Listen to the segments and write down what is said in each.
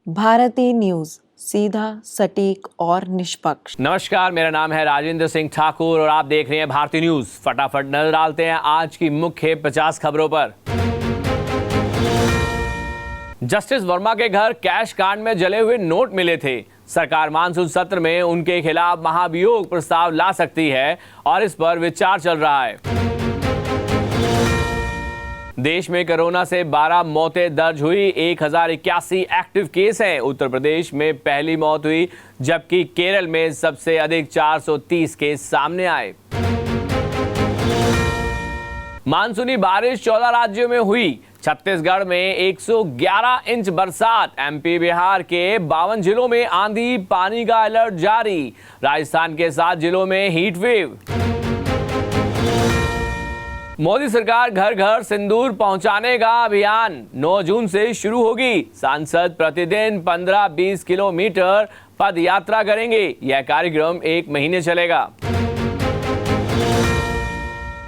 Bharti news, सीधा, सटीक और निष्पक्ष। नमस्कार, मेरा नाम है राजेंद्र सिंह ठाकुर और आप देख रहे हैं भारती न्यूज। फटाफट नजर डालते हैं आज की मुख्य 50 खबरों पर। जस्टिस वर्मा के घर कैश कांड में जले हुए नोट मिले थे। सरकार मानसून सत्र में उनके खिलाफ महाभियोग प्रस्ताव ला सकती है और इस पर विचार चल रहा है। देश में कोरोना से 12 मौतें दर्ज हुई, 1081 एक्टिव केस हैं। उत्तर प्रदेश में पहली मौत हुई, जबकि केरल में सबसे अधिक 430 केस सामने आए। मानसूनी बारिश 14 राज्यों में हुई। छत्तीसगढ़ में 111 इंच बरसात। एमपी बिहार के 52 जिलों में आंधी पानी का अलर्ट जारी। राजस्थान के 7 जिलों में हीट वेव। मोदी सरकार घर घर सिंदूर पहुंचाने का अभियान 9 जून से शुरू होगी। सांसद प्रतिदिन 15-20 किलोमीटर पद यात्रा करेंगे। यह कार्यक्रम 1 महीने चलेगा।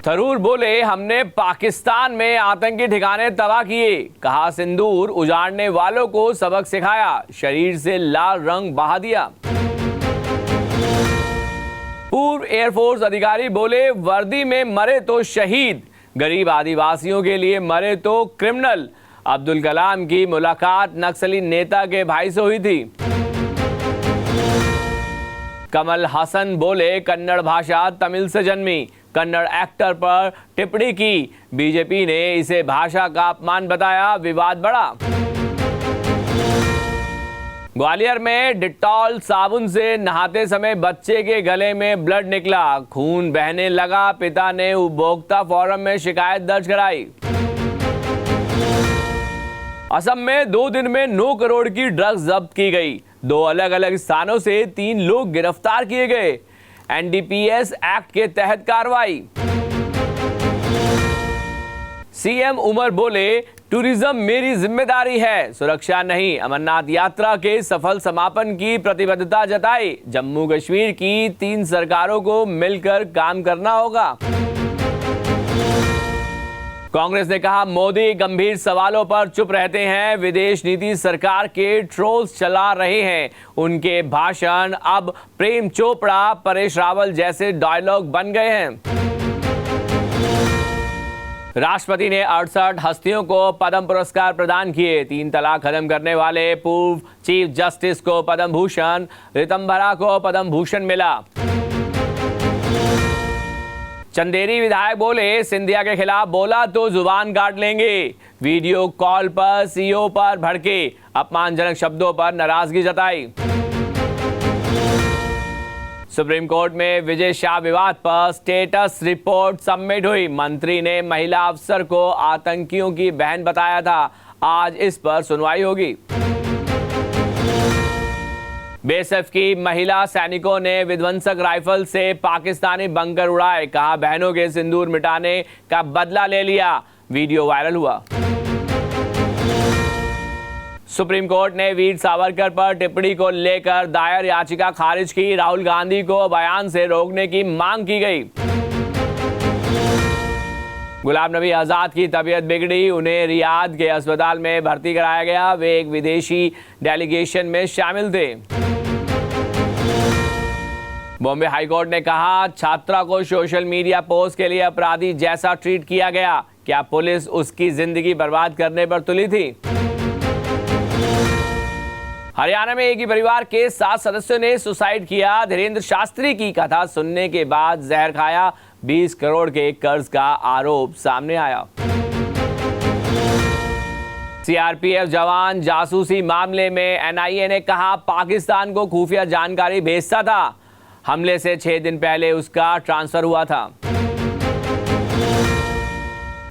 थरूर बोले, हमने पाकिस्तान में आतंकी ठिकाने तबाह किए। कहा, सिंदूर उजाड़ने वालों को सबक सिखाया, शरीर से लाल रंग बहा दिया। पूर्व एयरफोर्स अधिकारी बोले, वर्दी में मरे तो शहीद, गरीब आदिवासियों के लिए मरे तो क्रिमिनल। अब्दुल कलाम की मुलाकात नक्सली नेता के भाई से हुई थी। कमल हसन बोले, कन्नड़ भाषा तमिल से जन्मी। कन्नड़ एक्टर पर टिप्पणी की, बीजेपी ने इसे भाषा का अपमान बताया, विवाद बढ़ा। ग्वालियर में डिटॉल साबुन से नहाते समय बच्चे के गले में ब्लड निकला, खून बहने लगा। पिता ने उपभोक्ता फोरम में शिकायत दर्ज कराई। असम में 2 दिन में 9 करोड़ की ड्रग्स जब्त की गई। 2 अलग अलग स्थानों से 3 लोग गिरफ्तार किए गए। एनडीपीएस एक्ट के तहत कार्रवाई। सीएम उमर बोले, टूरिज्म मेरी जिम्मेदारी है, सुरक्षा नहीं। अमरनाथ यात्रा के सफल समापन की प्रतिबद्धता जताई। जम्मू कश्मीर की 3 सरकारों को मिलकर काम करना होगा। कांग्रेस ने कहा, मोदी गंभीर सवालों पर चुप रहते हैं। विदेश नीति सरकार के ट्रोल्स चला रहे हैं। उनके भाषण अब प्रेम चोपड़ा, परेश रावल जैसे डायलॉग बन गए हैं। राष्ट्रपति ने 68 हस्तियों को पद्म पुरस्कार प्रदान किए। 3 तलाक खत्म करने वाले पूर्व चीफ जस्टिस को पद्म भूषण, ऋतंभरा को पद्म भूषण मिला। चंदेरी विधायक बोले, सिंधिया के खिलाफ बोला तो जुबान काट लेंगे। वीडियो कॉल पर सीओ पर भड़के, अपमानजनक शब्दों पर नाराजगी जताई। सुप्रीम कोर्ट में विजय शाह विवाद पर स्टेटस रिपोर्ट सबमिट हुई। मंत्री ने महिला अफसर को आतंकियों की बहन बताया था। आज इस पर सुनवाई होगी। बीएसएफ की महिला सैनिकों ने विध्वंसक राइफल से पाकिस्तानी बंकर उड़ाए। कहा, बहनों के सिंदूर मिटाने का बदला ले लिया। वीडियो वायरल हुआ। सुप्रीम कोर्ट ने वीर सावरकर पर टिप्पणी को लेकर दायर याचिका खारिज की। राहुल गांधी को बयान से रोकने की मांग की गई। गुलाम नबी आजाद की तबीयत बिगड़ी, उन्हें रियाद के अस्पताल में भर्ती कराया गया। वे एक विदेशी डेलीगेशन में शामिल थे। बॉम्बे हाईकोर्ट ने कहा, छात्रा को सोशल मीडिया पोस्ट के लिए अपराधी जैसा ट्रीट किया गया। क्या पुलिस उसकी जिंदगी बर्बाद करने पर तुली थी? हरियाणा में एक ही परिवार के 7 सदस्यों ने सुसाइड किया। धीरेन्द्र शास्त्री की कथा सुनने के बाद जहर खाया। 20 करोड़ के कर्ज का आरोप सामने आया। सीआरपीएफ जवान जासूसी मामले में एनआईए ने कहा, पाकिस्तान को खुफिया जानकारी भेजता था। हमले से 6 दिन पहले उसका ट्रांसफर हुआ था।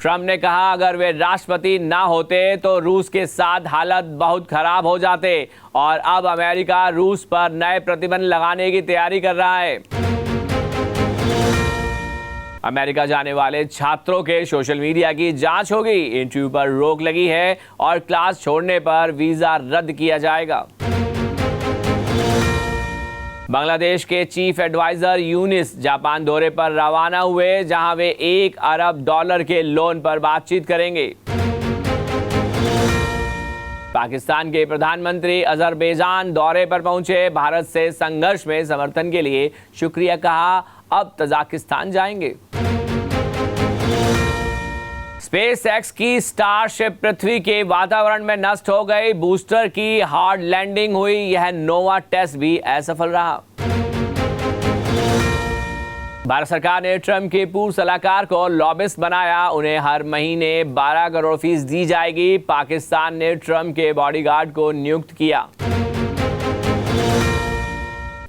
ट्रंप ने कहा, अगर वे राष्ट्रपति ना होते तो रूस के साथ हालत बहुत खराब हो जाते और अब अमेरिका रूस पर नए प्रतिबंध लगाने की तैयारी कर रहा है। अमेरिका जाने वाले छात्रों के सोशल मीडिया की जांच होगी। इंटरव्यू पर रोक लगी है और क्लास छोड़ने पर वीजा रद्द किया जाएगा। बांग्लादेश के चीफ एडवाइजर यूनिस जापान दौरे पर रवाना हुए, जहां वे $1 अरब के लोन पर बातचीत करेंगे। पाकिस्तान के प्रधानमंत्री अजरबैजान दौरे पर पहुंचे, भारत से संघर्ष में समर्थन के लिए शुक्रिया कहा, अब तजाकिस्तान जाएंगे। स्पेस एक्स की स्टारशिप पृथ्वी के वातावरण में नष्ट हो गई, बूस्टर की हार्ड लैंडिंग हुई, यह नोवा टेस्ट भी असफल रहा। भारत सरकार ने ट्रंप के पूर्व सलाहकार को लॉबिस्ट बनाया, उन्हें हर महीने 12 करोड़ फीस दी जाएगी। पाकिस्तान ने ट्रंप के बॉडीगार्ड को नियुक्त किया।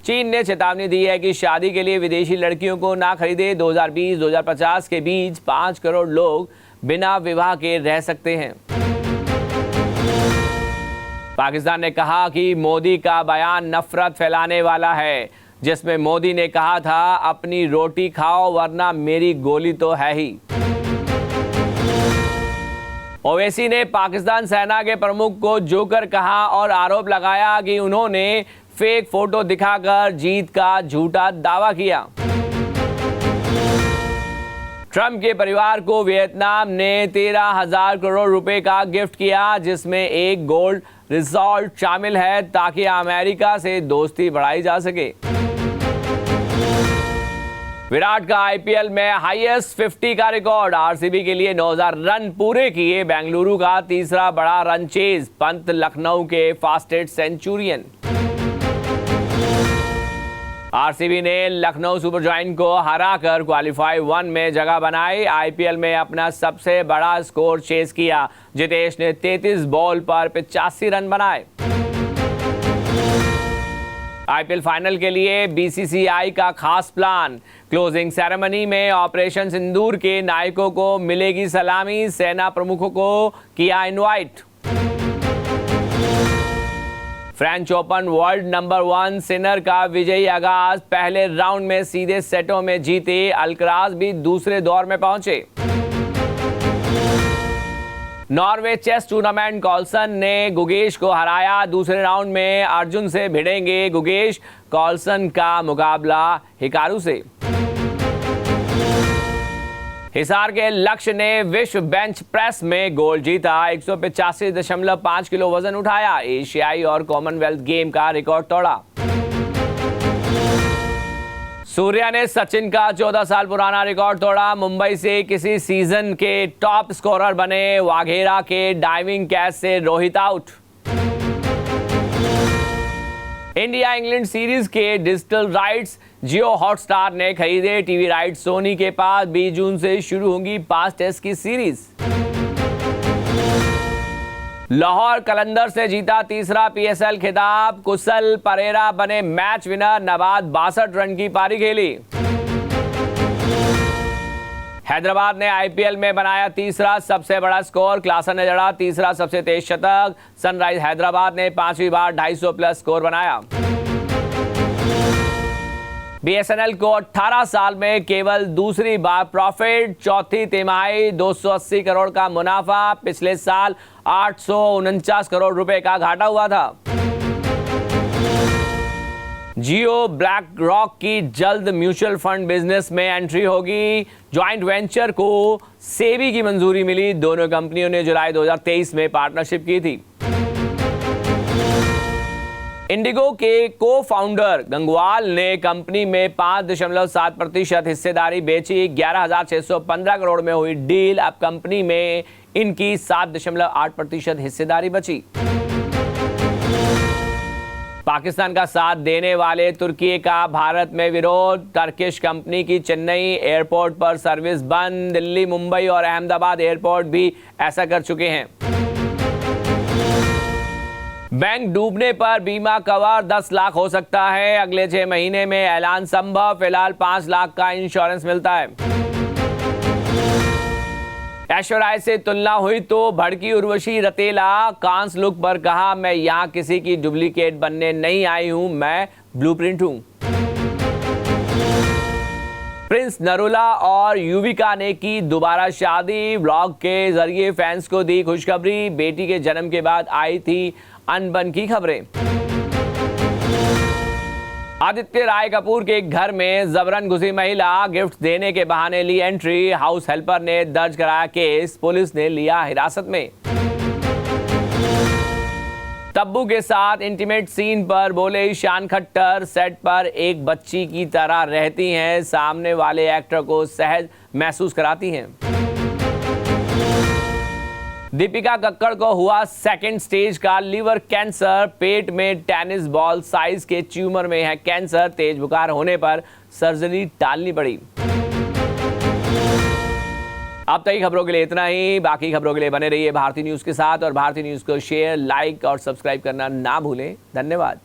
चीन ने चेतावनी दी है कि शादी के लिए विदेशी लड़कियों को ना खरीदे। 2020-2050 के बीच 5 करोड़ लोग बिना विवाह के रह सकते हैं। पाकिस्तान ने कहा कि मोदी का बयान नफरत फैलाने वाला है, जिसमें मोदी ने कहा था अपनी रोटी खाओ वरना मेरी गोली तो है ही। ओवैसी ने पाकिस्तान सेना के प्रमुख को जोकर कहा और आरोप लगाया कि उन्होंने फेक फोटो दिखाकर जीत का झूठा दावा किया। ट्रंप के परिवार को वियतनाम ने 13,000 करोड़ रुपए का गिफ्ट किया, जिसमें एक गोल्ड रिसॉर्ट शामिल है ताकि अमेरिका से दोस्ती बढ़ाई जा सके। विराट का आईपीएल में हाईएस्ट 50 का रिकॉर्ड, आरसीबी के लिए 9,000 रन पूरे किए, बेंगलुरु का तीसरा बड़ा रन चेज, पंत लखनऊ के फास्टेस्ट सेंचुरियन। आरसीबी ने लखनऊ सुपर जायंट को हराकर क्वालीफाई 1 में जगह बनाई, आईपीएल में अपना सबसे बड़ा स्कोर चेस किया। जितेश ने 33 बॉल पर 85 रन बनाए। आईपीएल फाइनल के लिए बीसीसीआई का खास प्लान, क्लोजिंग सेरेमनी में ऑपरेशन सिंदूर के नायकों को मिलेगी सलामी, सेना प्रमुखों को किया invite. French open world number 1 Sinner का विजयी आगाज, पहले राउंड में सीधे सेटों में जीते, अल्कराज भी दूसरे दौर में पहुंचे। नॉर्वे चेस टूर्नामेंट, कार्लसन ने गुगेश को हराया, दूसरे राउंड में अर्जुन से भिड़ेंगे गुगेश, कार्लसन का मुकाबला हिकारू से। हिसार के लक्ष्य ने विश्व बेंच प्रेस में गोल्ड जीता, 185.5 किलो वजन उठाया, एशियाई और कॉमनवेल्थ गेम का रिकॉर्ड तोड़ा। सूर्या ने सचिन का 14 साल पुराना रिकॉर्ड तोड़ा, मुंबई से किसी सीजन के टॉप स्कोरर बने, वाघेरा के डाइविंग कैच से Rohit out. India England series के डिजिटल राइट्स जियो हॉटस्टार ने खरीदे, टीवी राइट्स सोनी के पास, 20 जून से शुरू होंगी 5 टेस्ट की सीरीज। लाहौर कलंदर से जीता तीसरा पीएसएल खिताब, कुशल परेरा बने मैच विनर, नवाद 62 रन की पारी खेली। हैदराबाद ने आईपीएल में बनाया तीसरा सबसे बड़ा स्कोर, क्लासन ने जड़ा तीसरा सबसे तेज शतक, सनराइज हैदराबाद ने 5वीं बार 250 प्लस स्कोर बनाया। बीएसएनएल को 18 साल में केवल दूसरी बार प्रॉफिट, चौथी तिमाही 280 करोड़ का मुनाफा, पिछले साल 849 करोड़ रुपए का घाटा हुआ था। जियो ब्लैक रॉक की जल्द म्यूचुअल फंड बिजनेस में एंट्री होगी, ज्वाइंट वेंचर को सेबी की मंजूरी मिली, दोनों कंपनियों ने जुलाई 2023 में पार्टनरशिप की थी। इंडिगो के को फाउंडर गंगवाल ने कंपनी में 5.7% हिस्सेदारी बेची, 11,615 करोड़ में हुई डील, अब कंपनी में इनकी 7.8% हिस्सेदारी बची। पाकिस्तान का साथ देने वाले तुर्की का भारत में विरोध, टर्किश कंपनी की चेन्नई एयरपोर्ट पर सर्विस बंद, दिल्ली, मुंबई और अहमदाबाद एयरपोर्ट भी ऐसा कर चुके हैं। बैंक डूबने पर बीमा कवर 10 लाख हो सकता है, अगले 6 महीने में ऐलान संभव, फिलहाल 5 लाख का इंश्योरेंस मिलता है। ऐश्वर्या से तुलना हुई तो भड़की उर्वशी रतेला, कांस लुक पर कहा मैं यहाँ किसी की डुप्लीकेट बनने नहीं आई हूं, मैं ब्लूप्रिंट हूं। प्रिंस नरूला और युविका ने की दोबारा शादी, व्लॉग के जरिए फैंस को दी खुशखबरी, बेटी के जन्म के बाद आई थी अनबन की खबरें। आदित्य राय कपूर के घर में जबरन घुसी महिला, गिफ्ट देने के बहाने ली एंट्री, हाउस हेल्पर ने दर्ज कराया केस, पुलिस ने लिया हिरासत में। तब्बू के साथ इंटीमेट सीन पर बोले ईशान खट्टर, सेट पर एक बच्ची की तरह रहती हैं, सामने वाले एक्टर को सहज महसूस कराती हैं। दीपिका कक्कड़ को हुआ सेकंड स्टेज का लिवर कैंसर, पेट में टेनिस बॉल साइज के ट्यूमर में है कैंसर, तेज बुखार होने पर सर्जरी टालनी पड़ी। अब तक खबरों के लिए इतना ही। बाकी खबरों के लिए बने रहिए भारती न्यूज के साथ और भारती न्यूज को शेयर, लाइक और सब्सक्राइब करना ना भूलें। धन्यवाद।